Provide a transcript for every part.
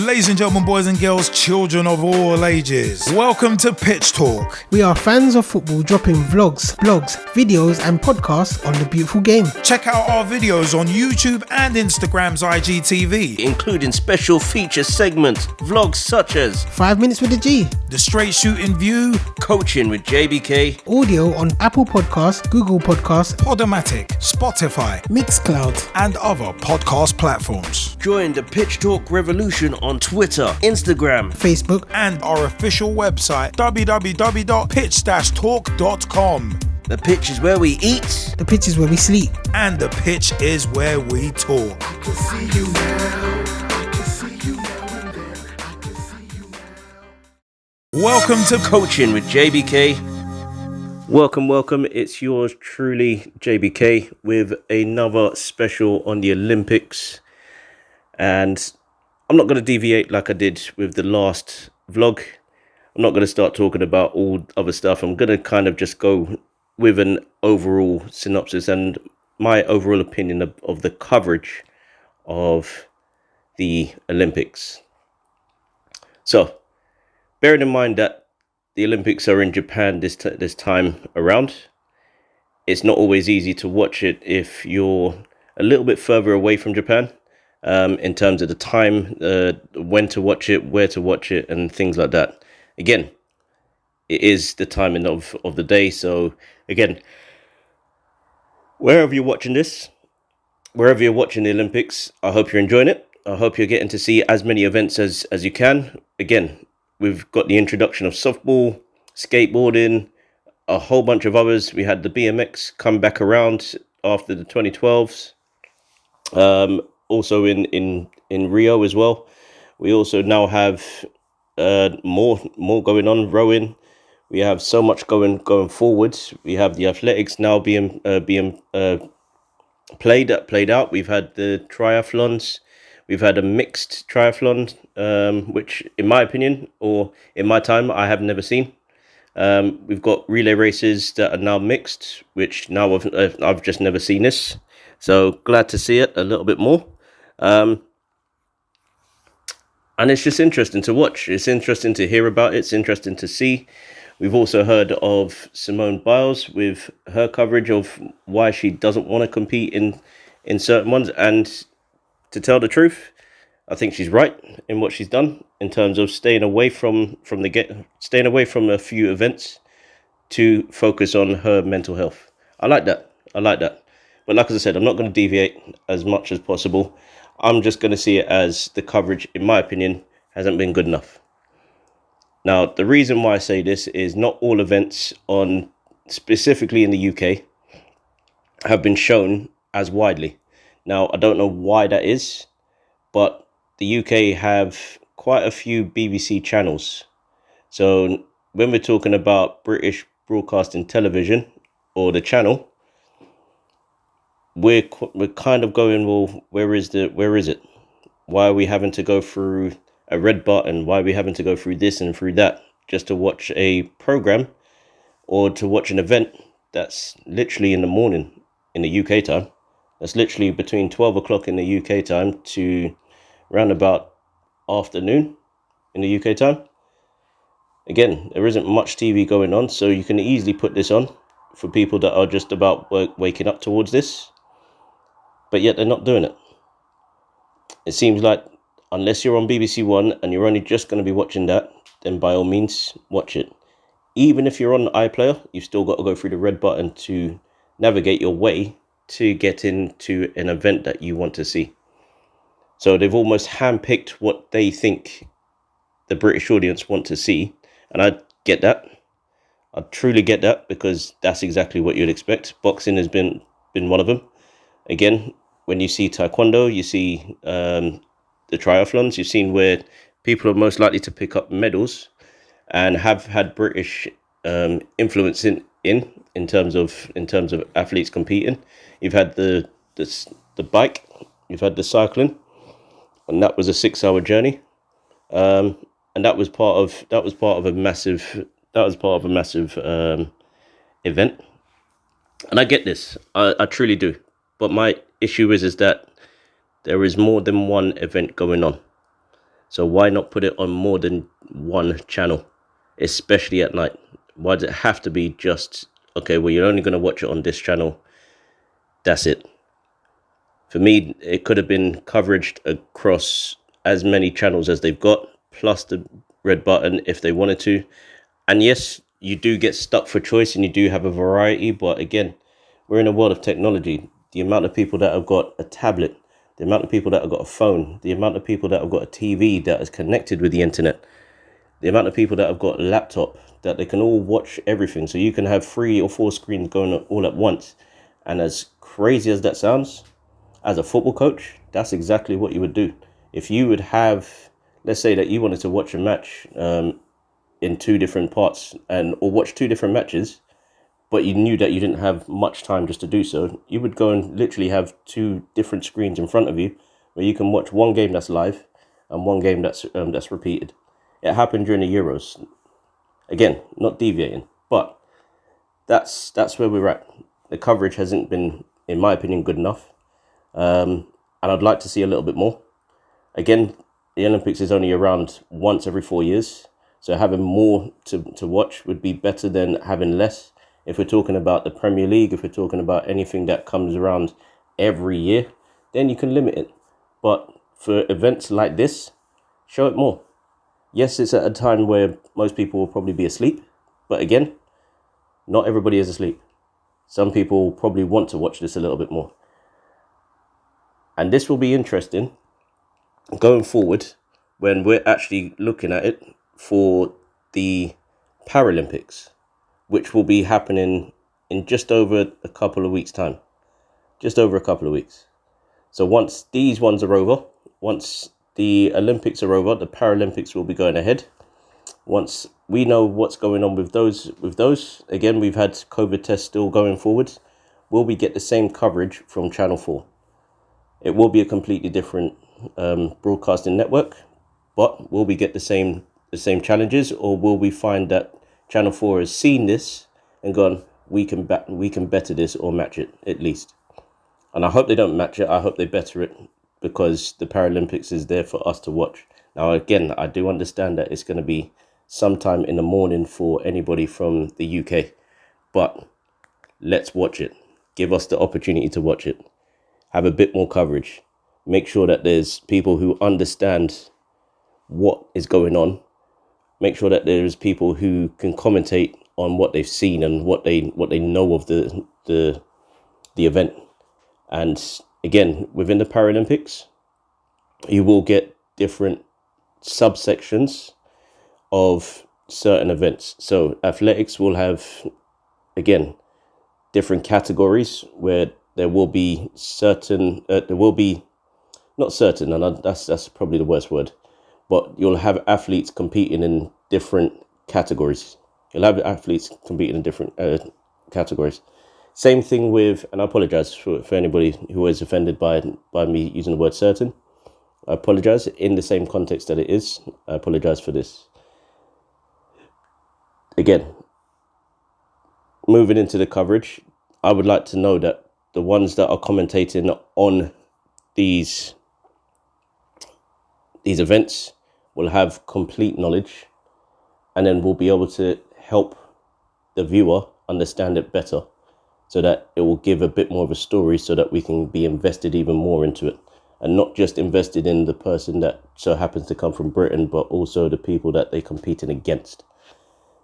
Ladies and gentlemen, boys and girls, children of all ages, welcome to Pitch Talk. We are fans of football dropping vlogs, blogs, videos and podcasts on the beautiful game. Check out our videos on YouTube and Instagram's IGTV, including special feature segments, vlogs such as 5 Minutes with the G, The Straight Shooting View, Coaching with JBK, audio on Apple Podcasts, Google Podcasts, Podomatic, Spotify, Mixcloud and other podcast platforms. Join the Pitch Talk revolution on Twitter, Instagram, Facebook and our official website www.pitch-talk.com. The pitch is where we eat. The pitch is where we sleep. And the pitch is where we talk. I can see you now. I can see you now and then. I can see you now. Welcome to Coaching with JBK. Welcome. It's yours truly, JBK, with another special on the Olympics. And I'm not going to deviate like I did with the last vlog. I'm not going to start talking about all other stuff. I'm going to kind of just go with an overall synopsis and my overall opinion of the coverage of the Olympics. So, bearing in mind that the Olympics are in Japan this time around, it's not always easy to watch it if you're a little bit further away from Japan. In terms of the time, when to watch it, where to watch it, and things like that. Again, it is the timing of the day. So, again, wherever you're watching this, wherever you're watching the Olympics, I hope you're enjoying it. I hope you're getting to see as many events as you can. Again, we've got the introduction of softball, skateboarding, a whole bunch of others. We had the BMX come back around after the 2012s. Also in Rio as well. We also now have more going on. Rowing. We have so much going forward. We have the athletics now being played out. We've had the triathlons. We've had a mixed triathlon, which in my opinion, or in my time, I have never seen. We've got relay races that are now mixed, which now I've just never seen this. So glad to see it a little bit more. And it's just interesting to watch. It's interesting to hear about it. It's interesting to see. We've also heard of Simone Biles with her coverage of why she doesn't want to compete in certain ones. And to tell the truth, I think she's right in what she's done in terms of staying away from a few events to focus on her mental health. I like that. But like I said, I'm not going to deviate as much as possible. I'm just going to see it as the coverage, in my opinion, hasn't been good enough. Now, the reason why I say this is not all events specifically in the UK, have been shown as widely. Now, I don't know why that is, but the UK have quite a few BBC channels. So when we're talking about British Broadcasting Television or the channel, we're kind of going, well, where is it? Why are we having to go through a red button? Why are we having to go through this and through that just to watch a program or to watch an event that's literally in the morning in the UK time? That's literally between 12 o'clock in the UK time to round about afternoon in the UK time. Again, there isn't much TV going on, so you can easily put this on for people that are just about waking up towards this. But yet they're not doing it. It seems like unless you're on BBC One and you're only just going to be watching that, then by all means, watch it. Even if you're on iPlayer, you've still got to go through the red button to navigate your way to get into an event that you want to see. So they've almost handpicked what they think the British audience want to see. And I get that. I truly get that, because that's exactly what you'd expect. Boxing has been one of them. Again, when you see taekwondo, you see the triathlons, you've seen where people are most likely to pick up medals and have had British influence in terms of athletes competing. You've had the bike, you've had the cycling, and that was a 6-hour journey, and that was part of a massive event. And I get this, I truly do. But my issue is that there is more than one event going on. So why not put it on more than one channel, especially at night? Why does it have to be just, okay, well, you're only going to watch it on this channel, that's it? For me, it could have been coverage across as many channels as they've got, plus the red button if they wanted to. And yes, you do get stuck for choice and you do have a variety, but again, we're in a world of technology. The amount of people that have got a tablet, the amount of people that have got a phone, the amount of people that have got a TV that is connected with the internet, the amount of people that have got a laptop, that they can all watch everything. So you can have 3 or 4 screens going all at once. And as crazy as that sounds, as a football coach, that's exactly what you would do. If you would have, let's say that you wanted to watch a match in 2 different parts or watch 2 different matches, but you knew that you didn't have much time just to do so, you would go and literally have 2 different screens in front of you where you can watch one game that's live and one game that's repeated. It happened during the Euros. Again, not deviating, but that's where we're at. The coverage hasn't been, in my opinion, good enough. And I'd like to see a little bit more. Again, the Olympics is only around once every 4 years. So having more to watch would be better than having less. If we're talking about the Premier League, if we're talking about anything that comes around every year, then you can limit it. But for events like this, show it more. Yes, it's at a time where most people will probably be asleep. But again, not everybody is asleep. Some people probably want to watch this a little bit more. And this will be interesting going forward when we're actually looking at it for the Paralympics, which will be happening in just over a couple of weeks' time. Just over a couple of weeks. So once these ones are over, once the Olympics are over, the Paralympics will be going ahead. Once we know what's going on with those, again, we've had COVID tests still going forward. Will we get the same coverage from Channel 4? It will be a completely different broadcasting network, but will we get the same challenges, or will we find that Channel 4 has seen this and gone, we can better this or match it at least? And I hope they don't match it. I hope they better it, because the Paralympics is there for us to watch. Now, again, I do understand that it's going to be sometime in the morning for anybody from the UK, but let's watch it. Give us the opportunity to watch it. Have a bit more coverage. Make sure that there's people who understand what is going on. Make sure that there's people who can commentate on what they've seen and what they know of the event. And again, within the Paralympics, you will get different subsections of certain events. So athletics will have, again, different categories where there will be certain, not certain, and that's probably the worst word, but you'll have athletes competing in different categories. You'll have athletes competing in different categories. Same thing with, and I apologize for anybody who is offended by me using the word certain. I apologize in the same context that it is. I apologize for this. Again, moving into the coverage, I would like to know that the ones that are commentating on these events will have complete knowledge, and then we'll be able to help the viewer understand it better, so that it will give a bit more of a story, so that we can be invested even more into it, and not just invested in the person that so happens to come from Britain, but also the people that they're competing against.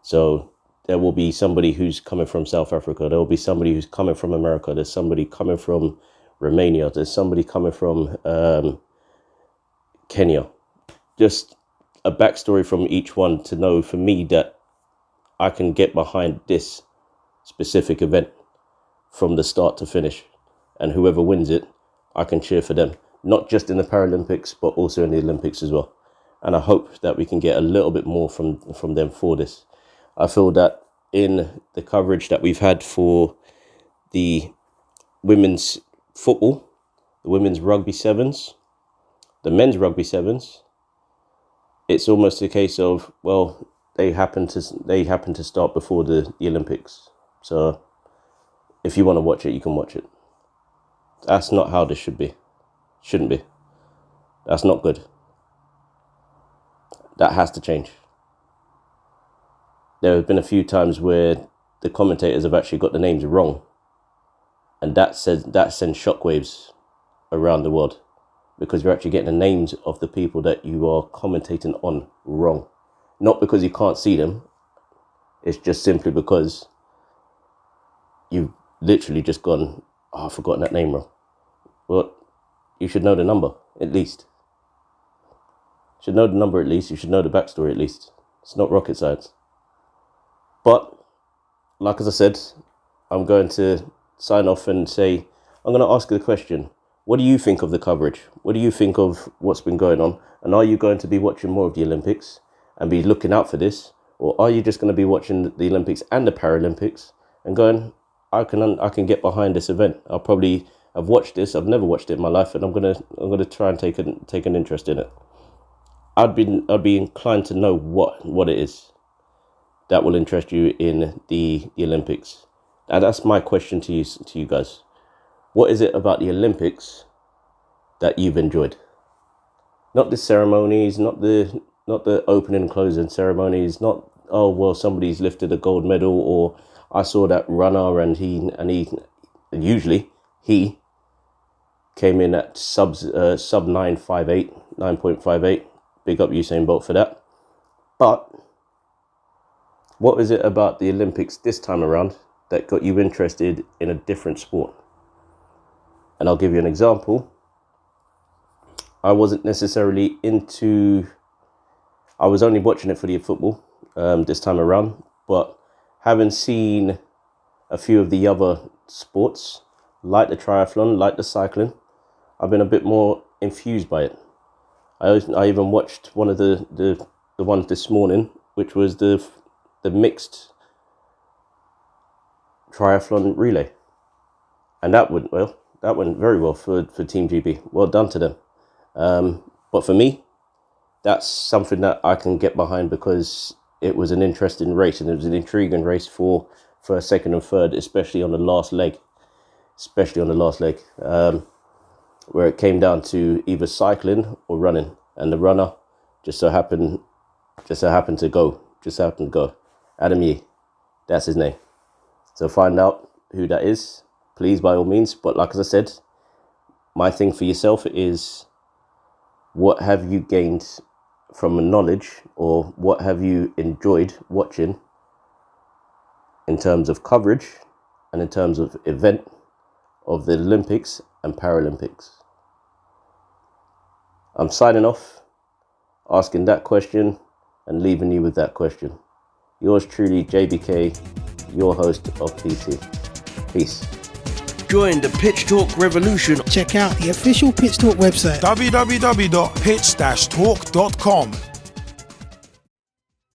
So there will be somebody who's coming from South Africa. There will be somebody who's coming from America. There's somebody coming from Romania. There's somebody coming from Kenya. Just a backstory from each one to know for me that I can get behind this specific event from the start to finish. And whoever wins it, I can cheer for them. Not just in the Paralympics, but also in the Olympics as well. And I hope that we can get a little bit more from them for this. I feel that in the coverage that we've had for the women's football, the women's rugby sevens, the men's rugby sevens, it's almost a case of, well, they happen to start before the Olympics. So if you want to watch it, you can watch it. That's not how this should be. Shouldn't be. That's not good. That has to change. There have been a few times where the commentators have actually got the names wrong, and that sends shockwaves around the world, because you're actually getting the names of the people that you are commentating on wrong. Not because you can't see them, it's just simply because you've literally just gone, oh, I've forgotten that name wrong. Well, you should know the number, at least. You should know the number at least, you should know the backstory at least. It's not rocket science. But, like as I said, I'm going to sign off and say, I'm going to ask you the question. What do you think of the coverage? What do you think of what's been going on? And are you going to be watching more of the Olympics and be looking out for this? Or are you just going to be watching the Olympics and the Paralympics and going, I can get behind this event. I've watched this. I've never watched it in my life, and I'm gonna try and take an interest in it. I'd be inclined to know what it is that will interest you in the Olympics. And that's my question to you guys. What is it about the Olympics that you've enjoyed? Not the ceremonies, not the opening and closing ceremonies, not, oh well, somebody's lifted a gold medal, or I saw that runner and he usually he came in at sub 9.58. Big up Usain Bolt for that. But what is it about the Olympics this time around that got you interested in a different sport? And I'll give you an example. I wasn't necessarily I was only watching it for the football this time around, but having seen a few of the other sports, like the triathlon, like the cycling, I've been a bit more infused by it. I even watched one of the ones this morning, which was the mixed triathlon relay, and that went very well for Team GB. Well done to them. But for me, that's something that I can get behind, because it was an interesting race, and it was an intriguing race for first, second and third, especially on the last leg, where it came down to either cycling or running, and the runner just so happened to go. Adam Yee, that's his name. So find out who that is, please, by all means. But like as I said, my thing for yourself is, what have you gained from knowledge, or what have you enjoyed watching in terms of coverage and in terms of event of the Olympics and Paralympics? I'm signing off, asking that question and leaving you with that question. Yours truly, JBK, your host of PT. Peace. Join the Pitch Talk revolution. Check out the official Pitch Talk website. www.pitch-talk.com